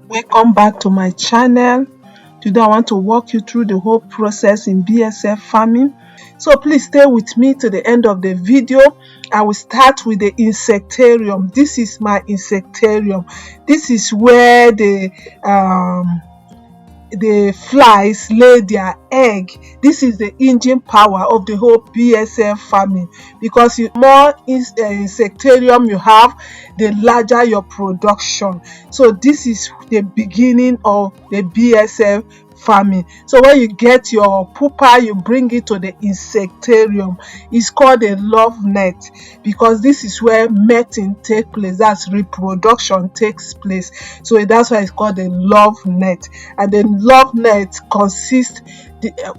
Welcome back to my channel. Today I want to walk you through the whole process in BSF farming. So please stay with me to the end of the video. I will start with the insectarium. This is my insectarium. This is where the flies lay their egg. This is the engine power of the whole BSF farming, because the more insectarium you have, the larger your production. So this is the beginning of the BSF farming. So when you get your pupa, you bring it to the insectarium. It's called a love net, because this is where mating takes place, that's reproduction takes place. So that's why it's called a love net. And the love net consists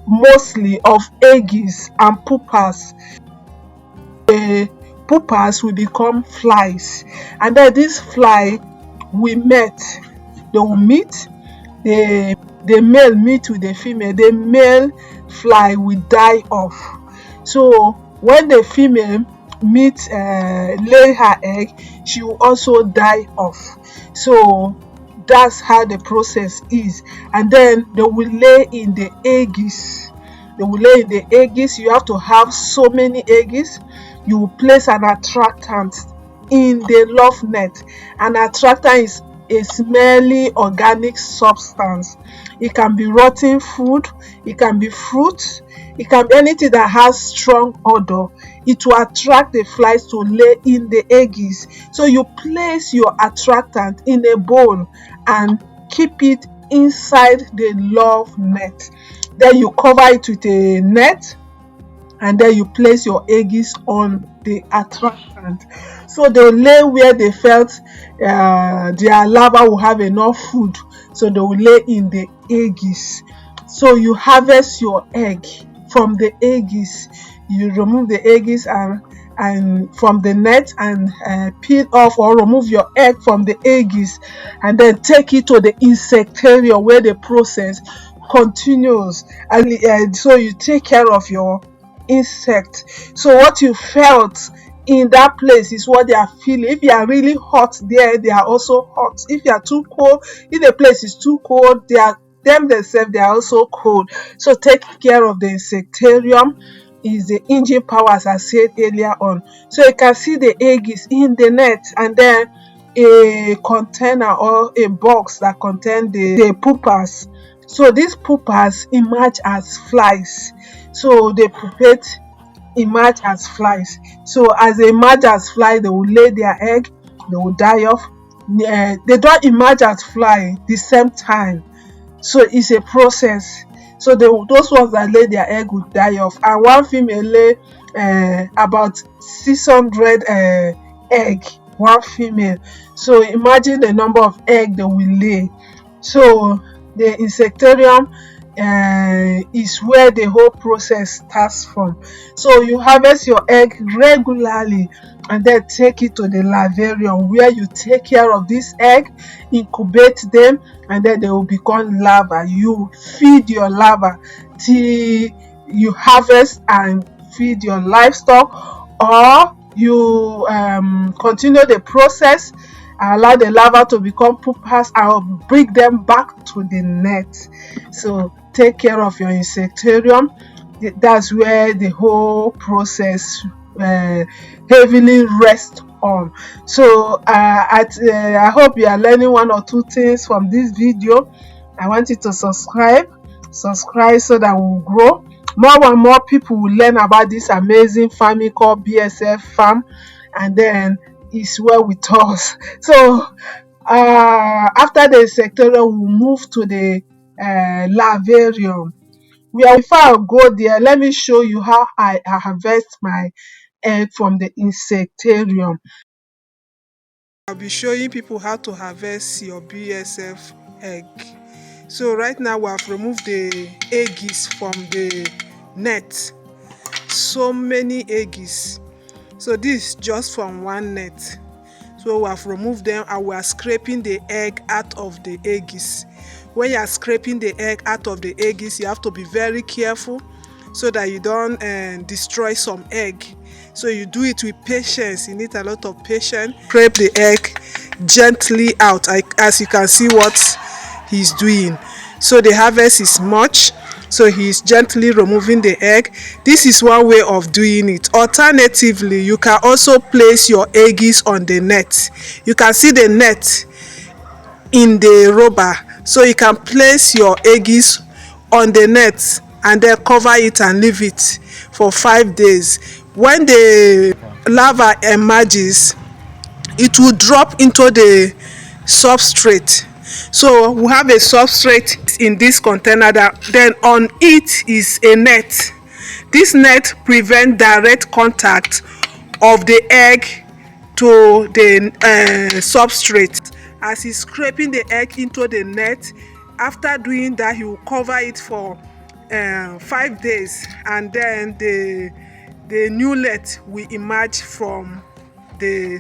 mostly of eggs and pupas. The pupas will become flies, and then this fly will mate. They will meet. The male meet with the female. The male fly will die off. So when the female lay her egg, she will also die off. So that's how the process is. And then they will lay in the eggs. They will lay in the eggs. You have to have so many eggs. You will place an attractant in the love net. An attractant is a smelly organic substance. It can be rotten food, it can be fruit, it can be anything that has strong odor. It will attract the flies to lay in the eggs. So you place your attractant in a bowl and keep it inside the love net. Then you cover it with a net, and then you place your eggs on the attractant. So they lay where they felt their larvae will have enough food. So they will lay in the eggs. So you harvest your egg from the eggs. You remove the eggs and from the net, and peel off or remove your egg from the eggs, and then take it to the insectarium where the process continues. And so you take care of your insect. So what you felt in that place is what they are feeling. If you are really hot there, they are also hot. If you are too cold, if the place is too cold, they are themselves, they are also cold. So take care of the insectarium. Is the engine power, as I said earlier on. So you can see the egg is in the net, and then a container or a box that contains the pupas. So these pupas emerge as flies. So they pupate emerge as flies. So as they emerge as flies, they will lay their egg, they will die off. They don't emerge as fly the same time. So it's a process. So those ones that lay their egg will die off. And one female lay about 600 egg, one female. So imagine the number of egg they will lay. So the insectarium is where the whole process starts from. So you harvest your egg regularly, and then take it to the larvarium, where you take care of this egg, incubate them, and then they will become larvae. You feed your larvae till you harvest and feed your livestock, or you continue the process, allow the larvae to become pupas, and bring them back to the net. So take care of your insectarium. That's where the whole process heavily rests on. So I hope you are learning one or two things from this video. I want you to subscribe so that we'll grow. More and more people will learn about this amazing farming called BSF farm, and then it's well with us. So after the insectarium, we'll move to the larvarium. Before I go there, let me show you how I harvest my egg from the insectarium. I'll be showing people how to harvest your BSF egg. So right now we have removed the eggs from the net. So many eggs. So this is just from one net. So we have removed them, and we are scraping the egg out of the eggs. When you are scraping the egg out of the eggs, you have to be very careful so that you don't destroy some egg. So you do it with patience. You need a lot of patience. Scrape the egg gently out, as you can see what he's doing. So the harvest is much, so he's gently removing the egg. This is one way of doing it. Alternatively, you can also place your eggs on the net. You can see the net in the rubber, so you can place your eggs on the net and then cover it and leave it for 5 days. When the larva emerges, it will drop into the substrate. So we have a substrate in this container, that then on it is a net. This net prevents direct contact of the egg to the substrate. As he's scraping the egg into the net, after doing that, he will cover it for 5 days, and then the newlet will emerge from the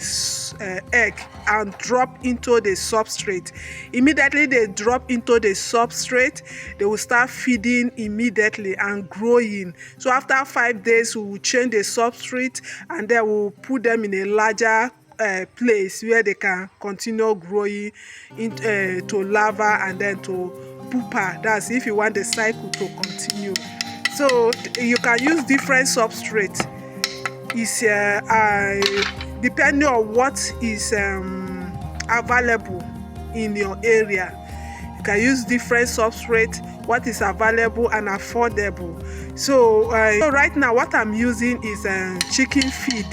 egg and drop into the substrate. Immediately they drop into the substrate, they will start feeding immediately and growing. So after 5 days, we will change the substrate and then we'll put them in a larger place where they can continue growing into to larva and then to pupa. That's if you want the cycle to continue. So you can use different substrates. Is depending on what is available in your area. You can use different substrate, what is available and affordable. So right now what I'm using is chicken feed.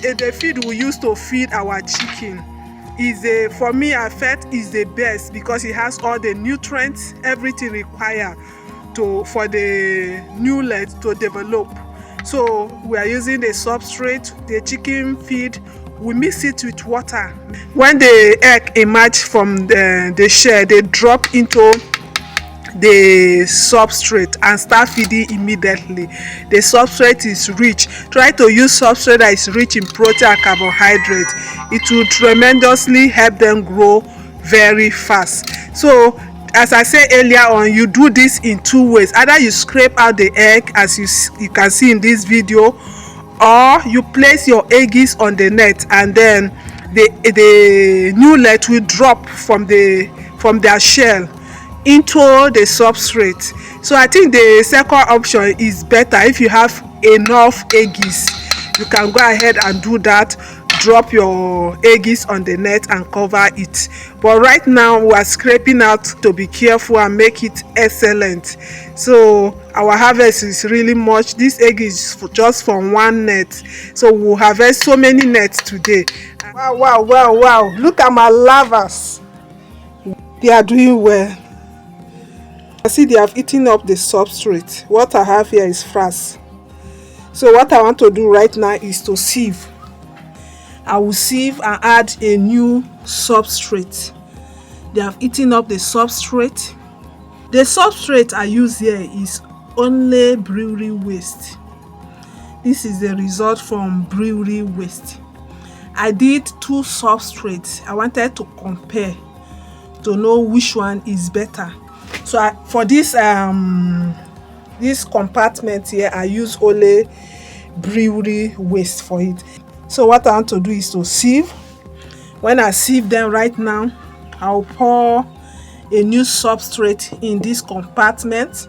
The feed we use to feed our chicken is for me, I felt is the best because it has all the nutrients, everything required for the newlet to develop. So we are using the substrate, the chicken feed. We mix it with water. When the egg emerge from the shell, they drop into the substrate and start feeding immediately. The substrate is rich. Try to use substrate that is rich in protein and carbohydrate. It will tremendously help them grow very fast. So as I said earlier on, you do this in 2 ways. Either you scrape out the egg, as you can see in this video, or you place your eggs on the net and then the newlet will drop from their shell into the substrate. So I think the second option is better. If you have enough eggs, you can go ahead and do that. Drop your eggs on the net and cover it. But right now we are scraping out to be careful and make it excellent. So our harvest is really much. This egg is just from one net, so we'll harvest so many nets today. Wow, look at my larvas. They are doing well. I see they have eaten up the substrate. What I have here is frass. So what I want to do right now is to sieve. I will sieve and add a new substrate. They have eaten up the substrate. The substrate I use here is only brewery waste. This is the result from brewery waste. I did 2 substrates. I wanted to compare to know which one is better. So for this compartment here, I use only brewery waste for it. So what I want to do is to sieve. When I sieve them right now, I'll pour a new substrate in this compartment.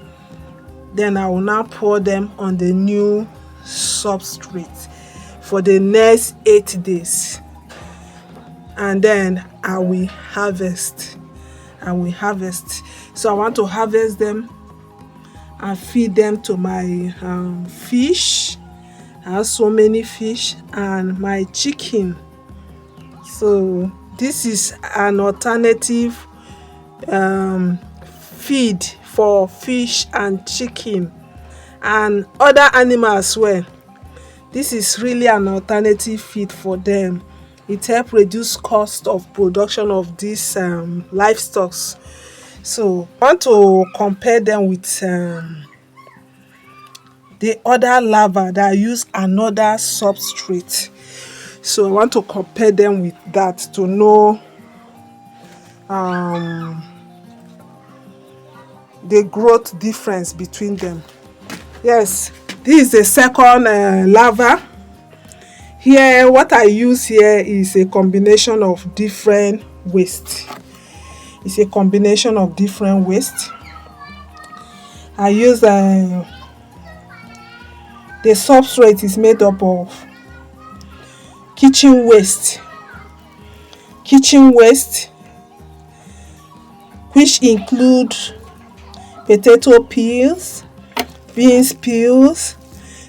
Then I will now pour them on the new substrate for the next 8 days. And then I will harvest. So I want to harvest them and feed them to my fish. I have so many fish and my chicken. So this is an alternative feed for fish and chicken and other animals as well. This is really an alternative feed for them. It helps reduce cost of production of these livestock. So I want to compare them with the other larvae that use another substrate. So I want to compare them with that to know the growth difference between them. Yes, this is the second larva. Here, what I use here is a combination of different waste. It's a combination of different waste. I use the substrate is made up of kitchen waste, which include potato peels, beans peels.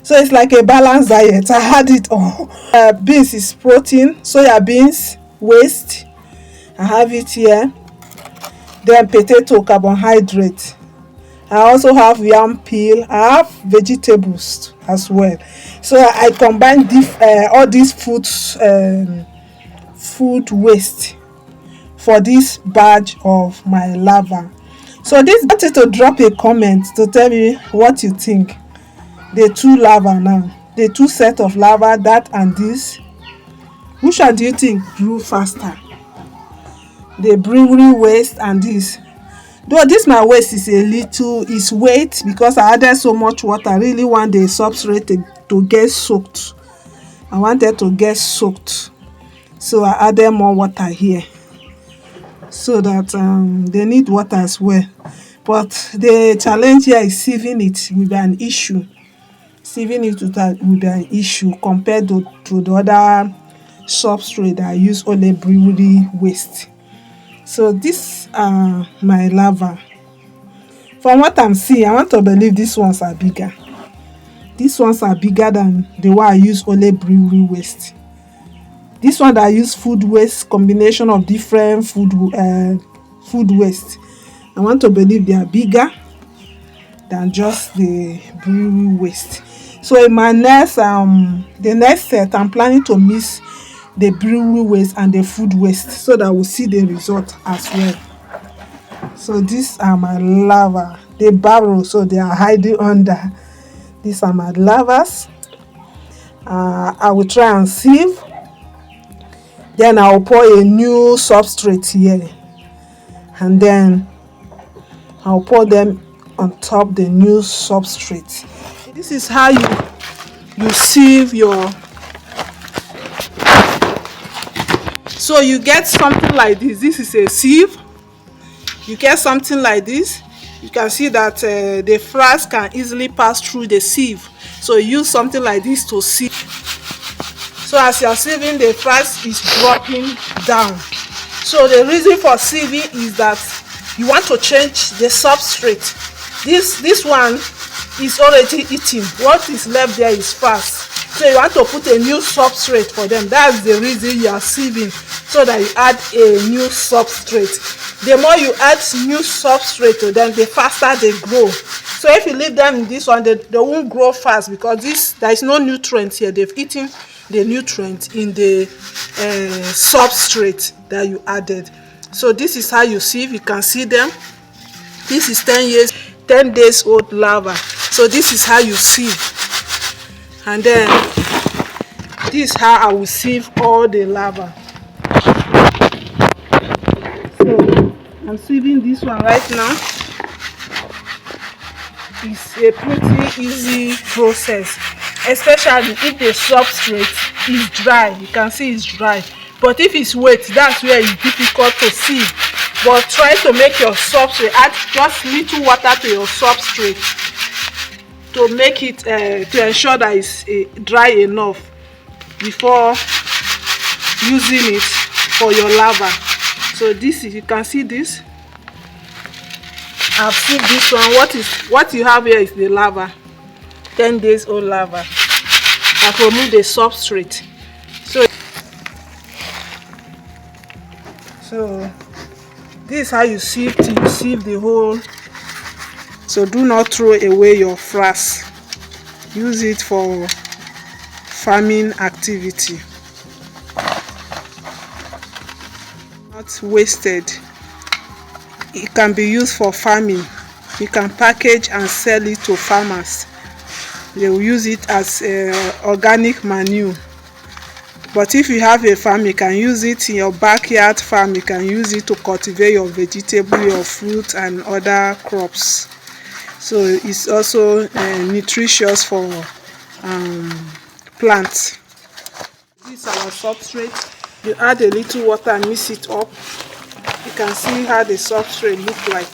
So it's like a balanced diet. I had it all. Beans is protein, soya beans waste. I have it here. Then potato carbohydrate. I also have yam peel. I have vegetables as well. So I combine all these food waste for this batch of my larva. So this, I wanted to drop a comment to tell me what you think. The two larva now, the two set of larva, that and this, which one do you think grew faster? The brewery waste and this. Though this my waste is a little, is weight because I added so much water. I really want the substrate to get soaked. I wanted to get soaked, so I added more water here, so that they need water as well. But the challenge here is sieving it will be an issue. Sieving it will be an issue compared to the other substrate that I use only brewery waste. So these are my larva. From what I'm seeing, I want to believe these ones are bigger. These ones are bigger than the one I use only brewery waste. This one that I use food waste, combination of different food waste. I want to believe they are bigger than just the brewery waste. So in my next the next set, I'm planning to mix the brewery waste and the food waste so that we'll see the result as well. So these are my larvae. They burrow, so they are hiding under. These are my larvae. I will try and sieve. Then I'll pour a new substrate here, and then I'll pour them on top the new substrate. This is how you sieve your. So you get something like this. This is a sieve. You get something like this. You can see that the frass can easily pass through the sieve. So use something like this to sieve. So as you are sieving, the frass is dropping down. So the reason for sieving is that you want to change the substrate. This one is already eaten. What is left there is frass. So you want to put a new substrate for them. That's the reason you are sieving, so that you add a new substrate. The more you add new substrate to them, the faster they grow. So if you leave them in this one, they won't grow fast because there is no nutrient here. They've eaten the nutrient in the substrate that you added. So this is how you sieve. You can see them. This is 10 days old larva. So this is how you sieve. And then this is how I will sieve all the larva. So I'm sieving this one right now. It's a pretty easy process, especially if the substrate is dry. You can see it's dry. But if it's wet, that's where it's difficult to sieve. But try to make your substrate, add just little water to your substrate to make it to ensure that it's dry enough before using it for your larva. So this is, you can see this. I've seen this one. What you have here is the larva, 10 days old larva. I've removed the substrate. So this is how you sieve till you sieve the whole. So do not throw away your frass. Use it for farming activity. Not wasted. It can be used for farming. You can package and sell it to farmers. They will use it as organic manure. But if you have a farm, you can use it in your backyard farm. You can use it to cultivate your vegetable, your fruit and other crops. So it's also nutritious for plants. is our substrate. You add a little water and mix it up. You can see how the substrate look like.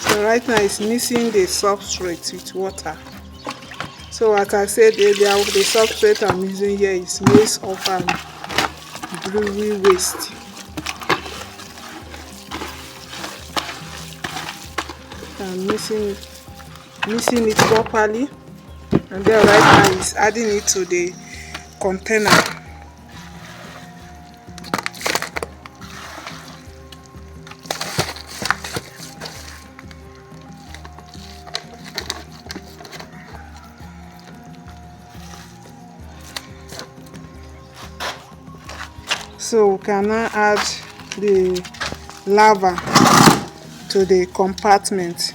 So right now it's mixing the substrate with water. So as I said earlier, the substrate I'm using here is maize off and brewery waste. I'm mixing it properly, and then right now is adding it to the container. So we can now add the larvae to the compartment.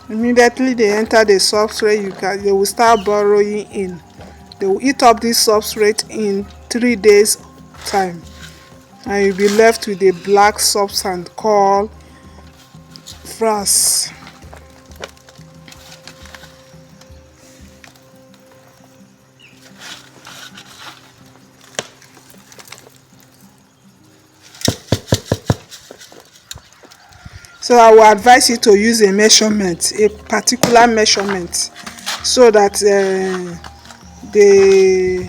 Immediately they enter the substrate, they will start burrowing in. They will eat up this substrate in 3 days time, and you'll be left with a black substance called frass. So I will advise you to use a measurement, a particular measurement, so that the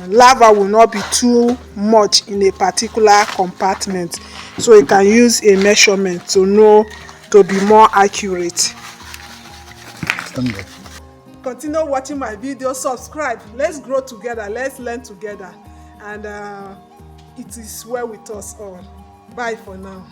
larva will not be too much in a particular compartment. So you can use a measurement to know, to be more accurate. Continue watching my video, subscribe. Let's grow together, let's learn together, and it is well with us all. Bye for now.